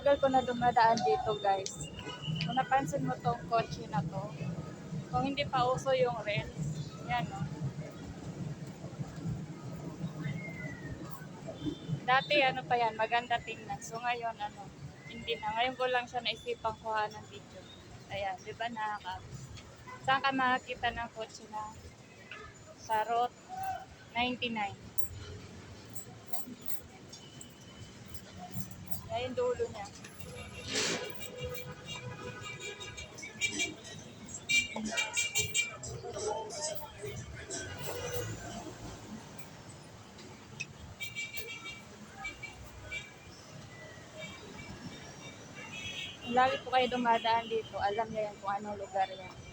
matagal ko na dumadaan dito guys. Kung napansin mo tong kotse na to, kung hindi pa uso yung rails, yan o. Dati ano pa yan, maganda tingnan. So ngayon ano, hindi na. Ngayon ko lang siya naisipang kuha ng video. Ayan, di ba saan ka makakita ng kotse na sa Route 99? Yan yung dulo niya. Kung lagi po kayo dumadaan dito, alam niyo yan kung anong lugar yan.